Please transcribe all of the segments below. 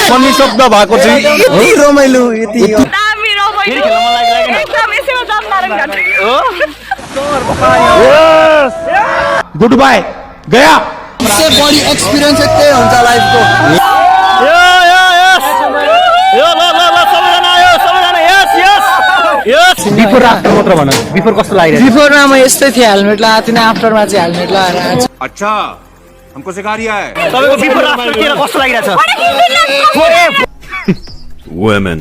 Funny शब्द भएको चाहिँ यति रमाइलो यति दामी रमाइलो एकदम यसैमा जाम नारायण घाट गुड बाय गया सबसे बढी एक्सपिरियन्स यतै हुन्छ लाइफको बिफोर आफ्टर मात्र भन बिफोर कस्तो लागिरहेछ बिफोरमा म यस्तै थिए हेलमेट लगाएको थिएन आफ्टरमा चाहिँ हेलमेट लगाएर आएको छु अच्छा हमको सिखा रिया है तपाईको बिफोर आफ्टर के कस्तो लागिरहेछ वुमेन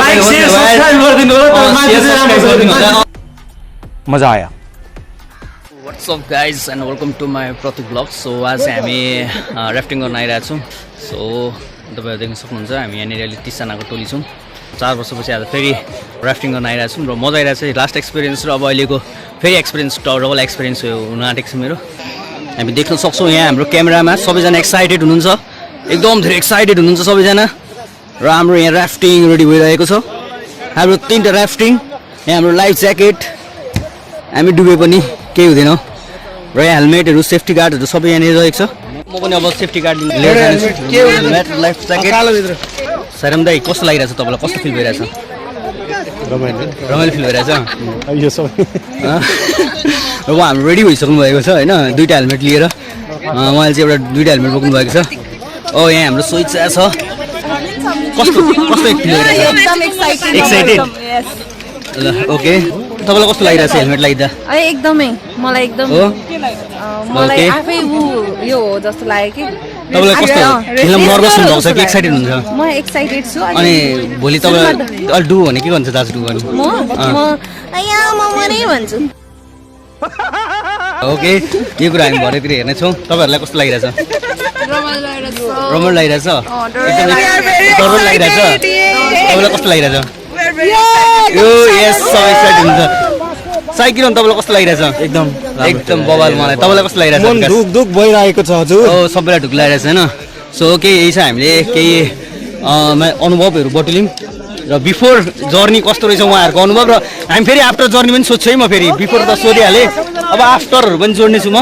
लाइक शेयर सब्स्क्राइब गरिदिनु होला मजा आयो What's up guys and welcome to my Pratik vlog. So आज हामी राफ्टिङ गर्न आइरहेको छौँ. सो तपाईहरु देख्न सक्नुहुन्छ हामी यहाँनिर अलि 30 जनाको टोली छौँ. 4 वर्षपछि आज फेरि राफ्टिङ गर्न आइरहेको छौँ र मजा आइरहेको छ. लास्ट एक्सपिरियन्स र अब अहिलेको फेरि एक्सपिरियन्स डबल एक्सपिरियन्स हुन आँटेको छ मेरो. हामी देख्न सक्छौँ यहाँ हाम्रो क्यामेरामा सबैजना एक्साइटेड हुनुहुन्छ. एकदम धेरै एक्साइटेड हुनुहुन्छ सबैजना र हाम्रो यहाँ राफ्टिङ रेडी भइरहेको छ. हाम्रो 3टा राफ्टिङ यहाँ हाम्रो लाइफ ज्याकेट हामी डुबे पनि केही हुँदैन र यहाँ हेलमेटहरू सेफ्टी गार्डहरू सबै यहाँनिर रहेको छ. म पनि अब सेफ्टी गार्ड लिएर जान्छु. हेलमेट लाइफ ज्याकेट सैरम दाइ कस्तो लागिरहेछ तपाईँलाई कस्तो फिल भइरहेछ रमाइलो फिल भइरहेछ र उहाँ हाम्रो रेडी भइसक्नु भएको छ होइन 2टा हेलमेट लिएर उहाँले चाहिँ एउटा 2टा हेलमेट बोक्नु भएको छ. यहाँ हाम्रो सोइचा छ कस्तो कस्तो फिल भइरहेछ एक्साइटेड ल ओके तपाईलाई कस्तो लागिरहेछ हेलमेट लगाइदा एकदमै मलाई एकदम मलाई आफै यो हो जस्तो लाग्यो कि तपाईलाई कस्तो खेल्न नर्भस हुनुहुन्छ कि एक्साइटेड हुनुहुन्छ म एक्साइटेड छु अनि भोलि तपाईलाई अलि डु भने के भन्छ दाजु डु भने म मरै भन्छु ओके यो कुरा हामी भरेतिर हेर्ने छौँ. तपाईहरुलाई कस्तो लागिरहेछ रमाइलो लागिरहेछ डर लागिरहेछ तपाईलाई कस्तो लागिरहेछ यो यस सबै एक्साइटेड हुन्छ. साइकिल तपाईलाई कस्तो लागिरहेछ एकदम एकदम बवाल मलाई तपाईलाई कस्तो लागिरहेछ मन दुख दुख भइरहेको छ हजुर सबैलाई ढुक लागिरहेछ हैन. सो ओके यही छ हामीले केही अनुभवहरू बटुल्यौँ र बिफोर जर्नी कस्तो रहेछ उहाँहरूको अनुभव र हामी फेरि आफ्टर जर्नी पनि सोध्छु है. म फेरि बिफोर त सोधिहालेँ अब आफ्टरहरू पनि जोड्ने छु म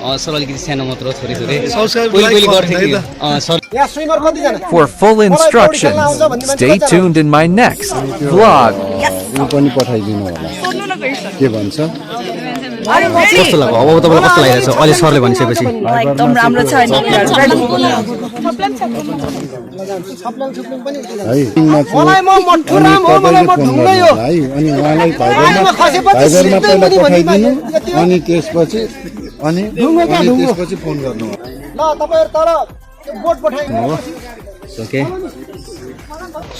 सर अलिकति सानो मात्र छोरी पहिले गर्थेँ कि sir. For full instructions, stay tuned in my next vlog. यो पनि पठाइदिनु होला के भन्छ कस्तो लाग्यो अब तपाईँलाई कस्तो लागिरहेछ अहिले सरले भनिसकेपछि एकदम राम्रो छ मलाई म मठ्ठु राम हो मलाई म ढुङ्गै हो है अनि उहाँलाई भाइबरमा पहिला पठाइदिनु अनि त्यसपछि फोन गर्नु ल तपाईहरु तर बोट पठाइदिनु ओके.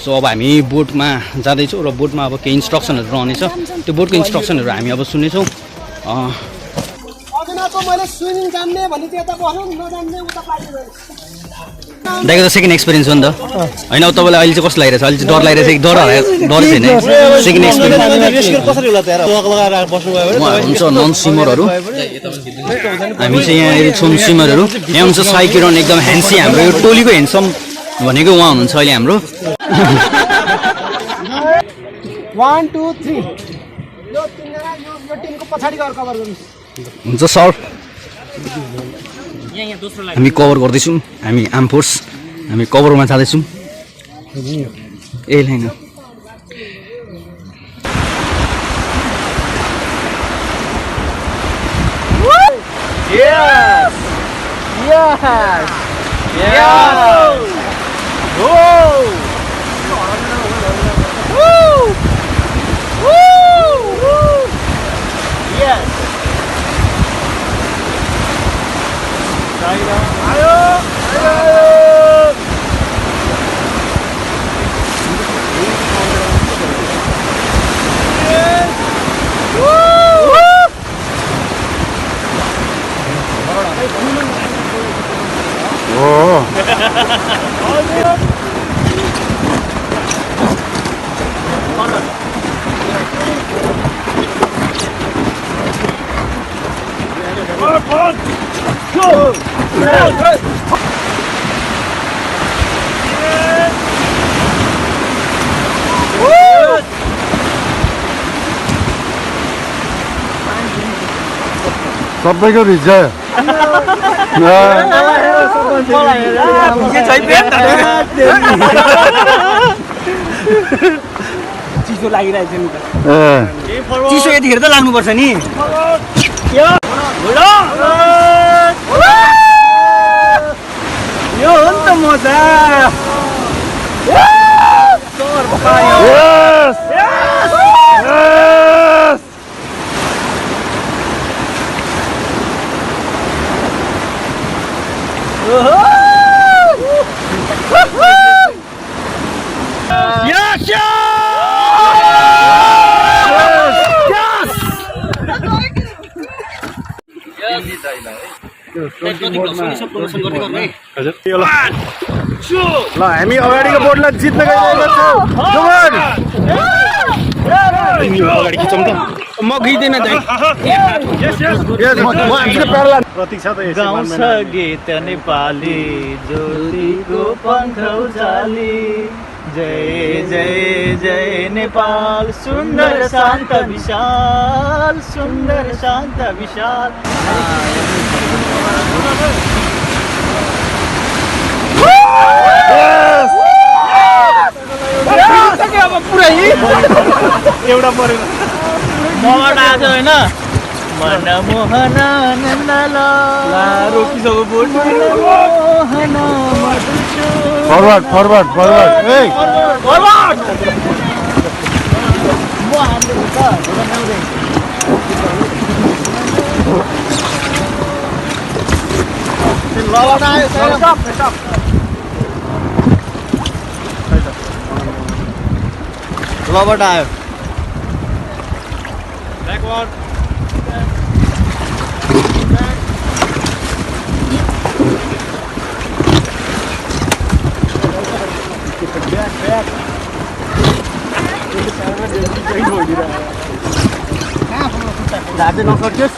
सो अब हामी बोटमा जाँदैछौँ र बोटमा अब केही इन्स्ट्रक्सनहरू रहनेछ त्यो बोटको इन्स्ट्रक्सनहरू हामी अब सुन्नेछौँ. दाइको त सेकेन्ड एक्सपिरियन्स हो नि त होइन. अब तपाईँलाई अहिले चाहिँ कस्तो लागिरहेछ अहिले चाहिँ डर लागिरहेछ कि डर छैन सेकेन्ड एक्सपिरियन्स हुन्छ नन स्विमरहरू हामी चाहिँ यहाँनिर छौँ स्विमरहरू यहाँ हुन्छ साइकिरन एकदम ह्यान्सी हाम्रो यो टोलीको ह्यान्डसम भनेको उहाँ हुनुहुन्छ अहिले हाम्रो 1 2 3 यो तिनजना यो टिमको पछाडी गएर कभर गर्नुस् हुन्छ सर. हामी कभर गर्दैछौँ हामी आर्म फोर्स हामी कभरमा जाँदैछौँ ए लाइन सबैको रिझ्यो चिसो लागिरहेको छ नि त चिसो यतिखेर त लाग्नुपर्छ नि यो हो नि त मजा ल हामी अगाडिको बोर्डलाई जित्न गइरहेको छौँ म गइदिन गाउँछ गीत नेपाली ज्योतिको पन्थौ जाली जय जय जय नेपाल सुन्दर शान्त विशाल सुन्दर शान्त विशाल एउटा परेन मबाट आज होइन मनमोहन नन्दल रोकिसक्यो बोट मनमोहन फरवर्ड फरवर्ड फरवर्ड ए फरवर्ड म हान्दै लबाट आयो झार्दै नसक्योस्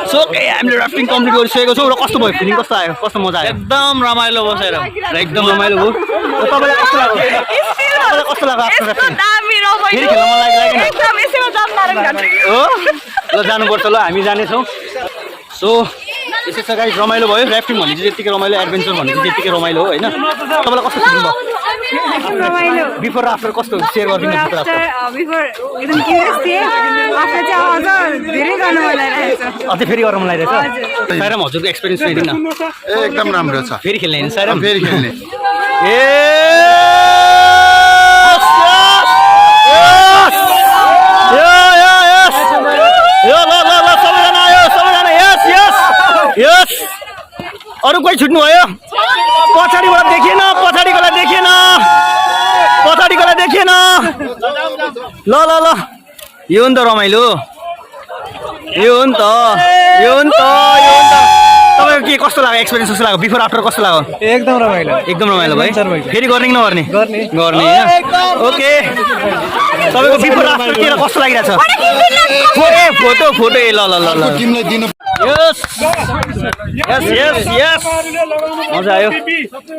सो हामीले राफ्टिङ कम्प्लिट गरिसकेको छौँ र कस्तो भयो फिलिङ कस्तो आयो कस्तो मजा आयो एकदम रमाइलो बसेर एकदम रमाइलो भयो तपाईँलाई कस्तो लाग्यो कस्तो लाग्यो फेरि खेल्न मन लागेन हो ल जानुपर्छ ल हामी जानेछौँ सो त्यसै छ गाइस रमाइलो भयो राफ्टिङ भन्ने चाहिँ त्यतिकै रमाइलो एडभेन्चर भन्ने चाहिँ त्यतिकै रमाइलो हो होइन तपाईँलाई कस्तो फिलिङ भयो बिफोर र आफ्टर कस्तो सेयर गरिदिनु अझै फेरि गर्न मन लागिरहेछ साइराम हजुरको एक्सपिरियन्स दिनु न एकदम राम्रो छ फेरि खेल्ने होइन साइराम फेरि खेल्ने अरू कोही छुट्नु भयो पछाडिबाट देखिएन पछाडिकोलाई देखिएन पछाडिकोलाई देखिएन ल ल ल यो हो नि त रमाइलो यो हो नि त यो हो नि त यो हो नि त तपाईँको के कस्तो लाग्यो एक्सपिरियन्स कस्तो लाग्यो बिफोर आफ्टर कस्तो लाग्यो एकदम रमाइलो भाइ फेरि गर्ने कि नगर्ने गर्ने ओके तपाईँको बिफोर आफ्टर के कस्तो लागिरहेछ फोटो फोटो ए ल ल ल ल टिमलाई दिनु यस यस यस यस मजा आयो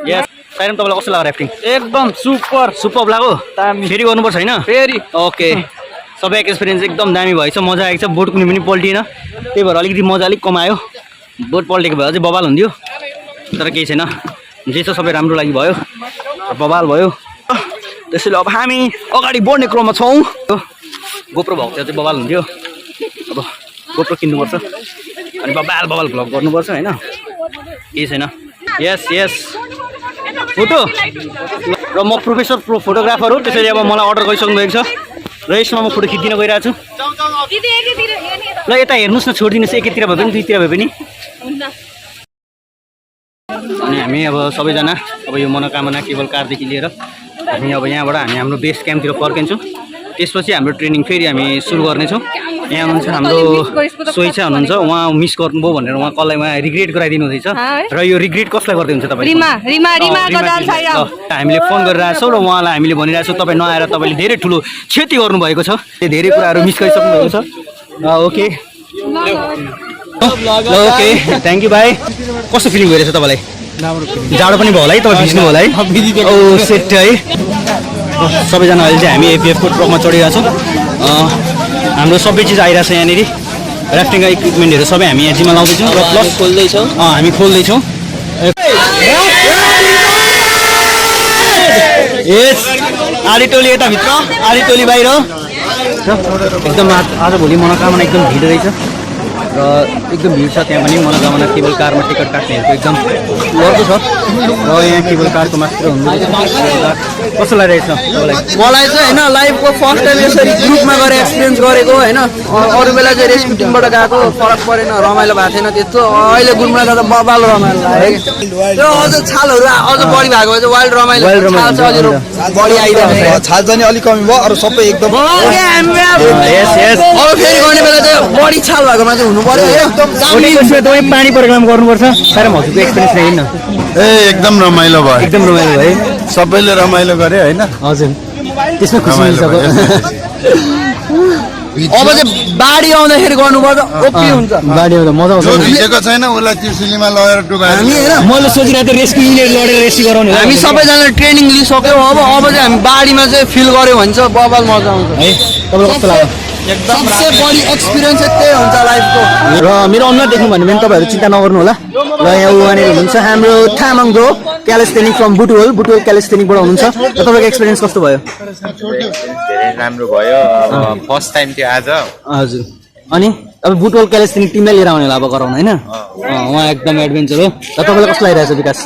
यस साइरम तपाईँलाई कस्तो लाग्यो राफ्टिङ एकदम सुपर सुपर लाग्यो फेरि गर्नुपर्छ होइन फेरि ओके सबै एक्सपिरियन्स एकदम दामी भएछ मजा आएको छ बोट कुनै पनि पल्टिएन त्यही भएर अलिकति मजा अलिक कमायो बोट पल्टेको भए चाहिँ बबाल हुन्थ्यो तर केही छैन जे छ सबै राम्रो लागि भयो बबाल भयो त्यसैले अब हामी अगाडि बढ्ने क्रममा छौँ गोप्रो भएको थियो चाहिँ बबाल हुन्थ्यो अब गोप्रो किन्नुपर्छ अनि बबाल बबाल भ्लग गर्नुपर्छ होइन केही छैन यस यस फोटो र म प्रोफेसर फोटोग्राफर हो त्यसैले अब मलाई अर्डर गरिसक्नु भएको छ र यसमा म फोटो खिचिदिन गइरहेको छु ल यता हेर्नुहोस् न छोडिदिनुहोस् एकैतिर भए पनि दुईतिर भए पनि अनि हामी अब सबैजना अब यो मनोकामना केवल कारदेखि लिएर हामी अब यहाँबाट हामी हाम्रो बेस क्याम्पतिर फर्किन्छौँ त्यसपछि हाम्रो ट्रेनिङ फेरि हामी सुरु गर्नेछौँ। यहाँ हुनुहुन्छ हाम्रो सोइचा हुनुहुन्छ, उहाँ मिस गर्नुभयो भनेर उहाँ कसलाई उहाँ रिग्रेट गराइदिनु हुँदैछ र यो रिग्रेट कसलाई गर्दै हुन्छ तपाईँ? हामीले फोन गरिरहेको छौँ र उहाँलाई हामीले भनिरहेको छौँ तपाईँ नआएर तपाईँले धेरै ठुलो क्षति गर्नुभएको छ, धेरै कुराहरू मिस गरिसक्नु भएको छ। ओके ओके थ्याङ्क यू भाइ। कस्तो फिलिङ भइरहेछ तपाईँलाई? जाडो पनि भयो होला है, तपाईँ भिज्नु होला है? ओ सेट है। सबैजना अहिले चाहिँ हामी एपिएफको ट्रकमा चढिरहेको छौँ। हाम्रो सबै चिज आइरहेको छ यहाँनिर, राफ्टिङका इक्विपमेन्टहरू सबै हामी यहाँ जिम्मा लाउँदैछौँ र प्लस खोल्दैछौँ। हामी खोल्दैछौँ। यस आधी टोली यताभित्र, आधी टोली बाहिर। एकदम आजभोलि मनोकामना एकदम भिड रहेछ र एकदम भिड छ त्यहाँ पनि। मनोकामना केबल कारमा टिकट काट्नेहरूको एकदम लड्दो छ र यहाँ केबल कारको मात्र हुँदैछ। कस्तो लागिरहेछ तपाईँलाई? मलाई चाहिँ होइन लाइफको फर्स्ट टाइम यसरी ग्रुपमा गएर एक्सपिरियन्स गरेको होइन। अरू बेला चाहिँ रेस्क्यु टिमबाट गएको फरक परेन, रमाइलो भएको थिएन त्यस्तो। अहिले ग्रुपमा जाँदा बबाल रमाइलो लाग्यो। त्यो अझ छालहरू अझ बढी भएको चाहिँ वाइल्ड रमाइलो छाल चाहिँ अझ बढी आइरहेको छ। छाल चाहिँ अलिक कमी भयो, अरू सबै एकदम। अब फेरि गर्ने बेला चाहिँ बढी छाल भएकोमा चाहिँ हुनु पर्यो एकदम। तपाईँ पानी प्रोग्राम गर्नुपर्छ। साह्रै हजुरको एक्सपिरियन्स रहेन? एकदम रमाइलो भयो, एकदम रमाइलो भयो, सबैले रमाइलो गरे होइन। हजुर त्यसमा खुसी मिल्छ। अब चाहिँ बाढी आउँदाखेरि गर्नुपर्छ, ओके हुन्छ। बाढी आउँदा मजा आउँछ। भिजेको छैन उसलाई त्रिशुलीमा लगेर डुबाएर हामी होइन मैले सोचिरहेको थिएँ रेस्क्यु युनिट लडेर रेस्क्यु गराउने हामी सबैजनाले ट्रेनिङ लिइसक्यौँ। अब चाहिँ हामी बाढीमा चाहिँ फिल गऱ्यो भने चाहिँ बबाल मजा आउँछ है। तपाईँलाई कस्तो लाग्यो? सबसे बढी एक्सपिरियन्स चाहिँ त्यही हुन्छ लाइफको। र मेरो अनुहार देख्नु भन्यो भने तपाईँहरू चिन्ता नगर्नु होला। र यहाँ उहाँनिर हुनुहुन्छ हाम्रो Thamang bro, callisthenic from Butwal क्यालिस्थेनिकबाट हुनुहुन्छ। र तपाईँको एक्सपिरियन्स कस्तो भयो? धेरै राम्रो भयो। अब फर्स्ट टाइम थियो आज। हजुर अनि अब बुटवल क्यालिस्थेनिक टिमलाई लिएर आउने होला अब गराउनु होइन? उहाँ एकदम एडभेन्चर हो। र तपाईँलाई कस्तो लागिरहेछ विकास?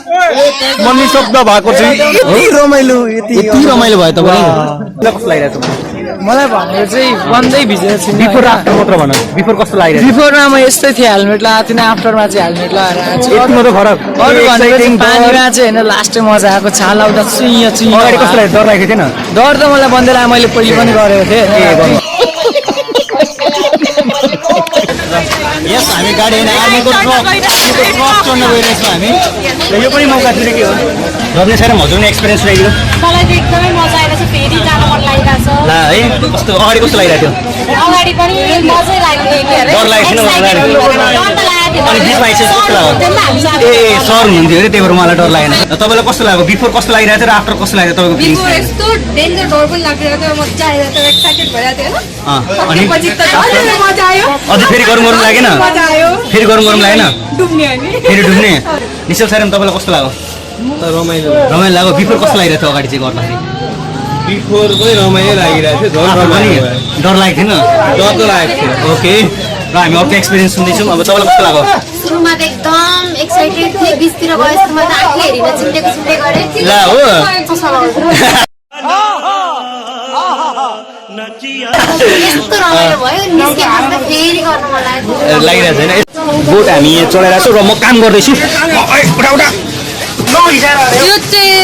म निशब्द भएको छु। यति रमाइलो भयो तपाईँलाई? कस्तो लागिरहेछ? मलाई भनेको चाहिँ बन्दै भिजेको छु। बिफोर आफ्टर मात्र भन, बिफोर कस्तो लागिरहेछ? बिफोरमा म यस्तै थिएँ, हेलमेट लगाएको थिएन। आफ्टरमा चाहिँ हेलमेट लगाएर आएको छु। यति मात्र फरक? अरू भनेको पानीमा चाहिँ होइन लास्टै मजा आएको। छाल आउँदा चुइँ अगाडि कस्तो लाग्यो? डर लागेको थिएन? डर त मलाई बन्दैन, मैले पहिले पनि गरेको थिएँ। यस हामी गाडी होइन आर्मीको ट्रक चढ्न गइरहेछौँ हामी। र यो पनि मौका थियो के हो गर्ने छैन? हजुर पनि एक्सपिरियन्स रह्यो? मलाई चाहिँ एकदमै मजा आइरहेछ, फेरि जान मन लागिरहेछ। ला है कस्तो अगाडि कस्तो लागिरहेको थियो? अगाडि पनि मजै लाग्यो कि अरे। डर लागेको थिएन? डर त लागेको थियो। अनि बिचमा आइसकेपछि कस्तो लाग्यो? ए सर हुनुहुन्थ्यो अरे त्यही भएर मलाई डर लागेन। तपाईँलाई कस्तो लाग्यो? बिफोर कस्तो लागिरहेको थियो र आफ्टर कस्तो लाग्यो तपाईँको फिलिङ्स? बिफोर यस्तो डेन्जर डर पनि लागिरहेको थियो, मजा आइरहेको थियो, एक्साइटेड भइरहेको थियो होइन। अनि पछि त झन् मजा आयो। अझ फेरि गरौँ लागेन? मजा आयो। फेरि गरौँ लागेन? डुब्ने होइन। फेरि डुब्ने? निश्चल साइरम तपाईँलाई कस्तो लाग्यो? रमाइलो लाग्यो। बिफोर कस्तो लागिरहेको थियो अगाडि चाहिँ गर्दाखेरि? बिफोर पनि रमाइलो लागिरहेको थियो। डर लागेको थिएन? डर त लागेको थियो। ओके र हामी अर्को एक्सपिरियन्स सुन्दैछौँ। अब तपाईँलाई कस्तो लाग्यो? सुरुमा त एकदम एक्साइटेड थिएँ, बिचतिर गएसम्म त आँखले हेरेर चिन्ते गरेँ। ला हो यस्तो रमाइलो भयो, निस्केपछि फेरि गर्न मन लाग्यो। लागिरहेको छैन? बोट हामी यहाँ चढाइरहेको छौँ र म काम गर्दैछु। यो चाहिँ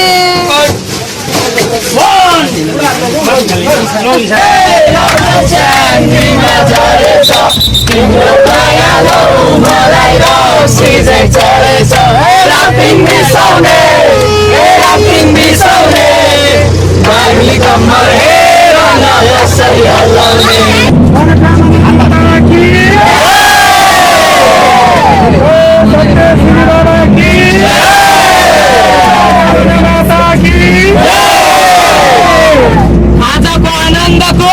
आजको आनन्दको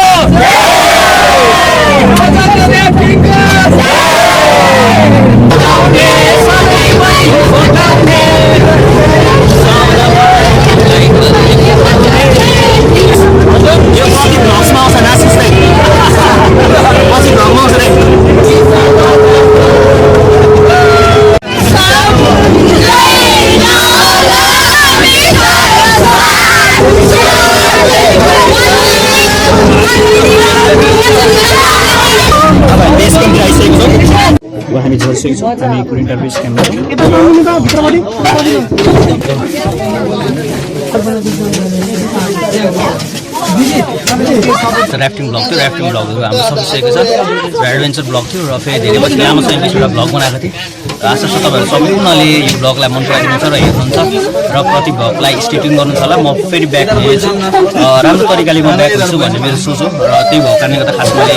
हामी झर्सेको छौँ। हामी कुरिन्टा बेस क्याम्पमा ऱ्याफ्टिङ ब्लग थियो ऱ्याफ्टिङ ब्लगहरू हाम्रो सकिसकेको छ र एडभेन्चर ब्लग थियो र फेरि धेरै पछि लामो समयपछि एउटा ब्लग बनाएको थिएँ र आशा छ तपाईँहरू सम्पूर्णले यो ब्लगलाई मन पराइदिनुहुन्छ र हेर्नुहुन्छ र प्रति ब्लगलाई स्टेटिङ गर्नुहुन्छ होला म फेरि ब्याक हुनेछु राम्रो तरिकाले म ब्याक हुन्छु भन्ने मेरो सोच हो र त्यही भएको कारणले गर्दा खास मैले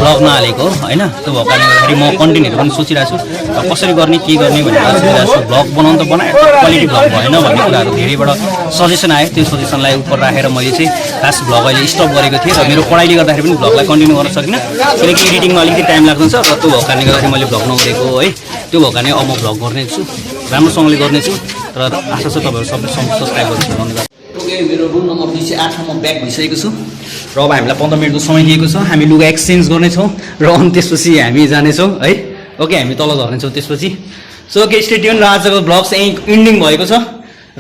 ब्लग नहालेको हो होइन त्यो भएको कारणले गर्दाखेरि म कन्टेन्टहरू पनि सोचिरहेको छु र कसरी गर्ने के गर्ने भनेर सोचिरहेको छु ब्लग बनाउनु त बनाएँ क्वालिटी ब्लग भएन भन्ने कुराहरू धेरैबाट सजेसन आयो त्यो सजेसनलाई उपर राखेर मैले चाहिँ खास ब्लग अहिले स्टप गरेको थिएँ र मेरो पढाइले गर्दाखेरि पनि ब्लगलाई कन्टिन्यू गर्न सकिनँ किनकि एडिटिङमा अलिकति टाइम लाग्छ र त्यो भएको कारणले गर्दाखेरि मैले ब्लग नगरेको है त्यो भएको कारणले अब म ब्लग गर्नेछु राम्रोसँगले गर्नेछु र आशा छ तपाईँहरू सबै सब्सक्राइब गर्नुहुन्छ ओके मेरो रुम नम्बर 208 मा ब्याक भइसकेको छु र अब हामीलाई 15 मिनटको समय दिएको छ हामी लुगा एक्सचेन्ज गर्नेछौँ र अनि त्यसपछि हामी जानेछौँ है ओके हामी तल झर्नेछौँ त्यसपछि सो ओके स्टे ट्युन र आजको ब्लग चाहिँ इन्डिङ भएको छ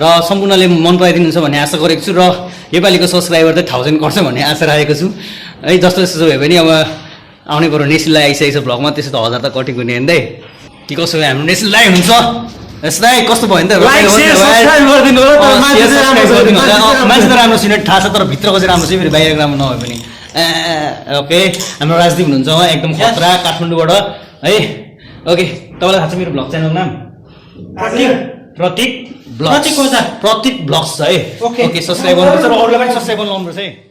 र सम्पूर्णले मन पराइदिनुहुन्छ भन्ने आशा गरेको छु र नेपालीको सब्सक्राइबर चाहिँ 1000 गर्छ भन्ने आशा राखेको छु है जस्तो जस्तो भए पनि अब आउने पऱ्यो नेसनलाई आइसकेको छ ब्लगमा त्यसो त 1000 त कटिएको नि हेर्दै कि कसो हाम्रो नेसनलाई हुनुहुन्छ यस्तै कस्तो भयो नि त मान्छे त राम्रो छैन थाहा छ तर भित्रको चाहिँ राम्रो छ फेरि बाहिरको राम्रो नभए पनि ओके हाम्रो राजदीप हुनुहुन्छ उहाँ एकदम खतरा काठमाडौँबाट है ओके तपाईँलाई थाहा छ मेरो ब्लग च्यानलको नाम प्रतीक ब्लग्स है ओके सब्सक्राइब गर्नुपर्छ र अरूलाई पनि सब्सक्राइब गर्नु लाउनुपर्छ है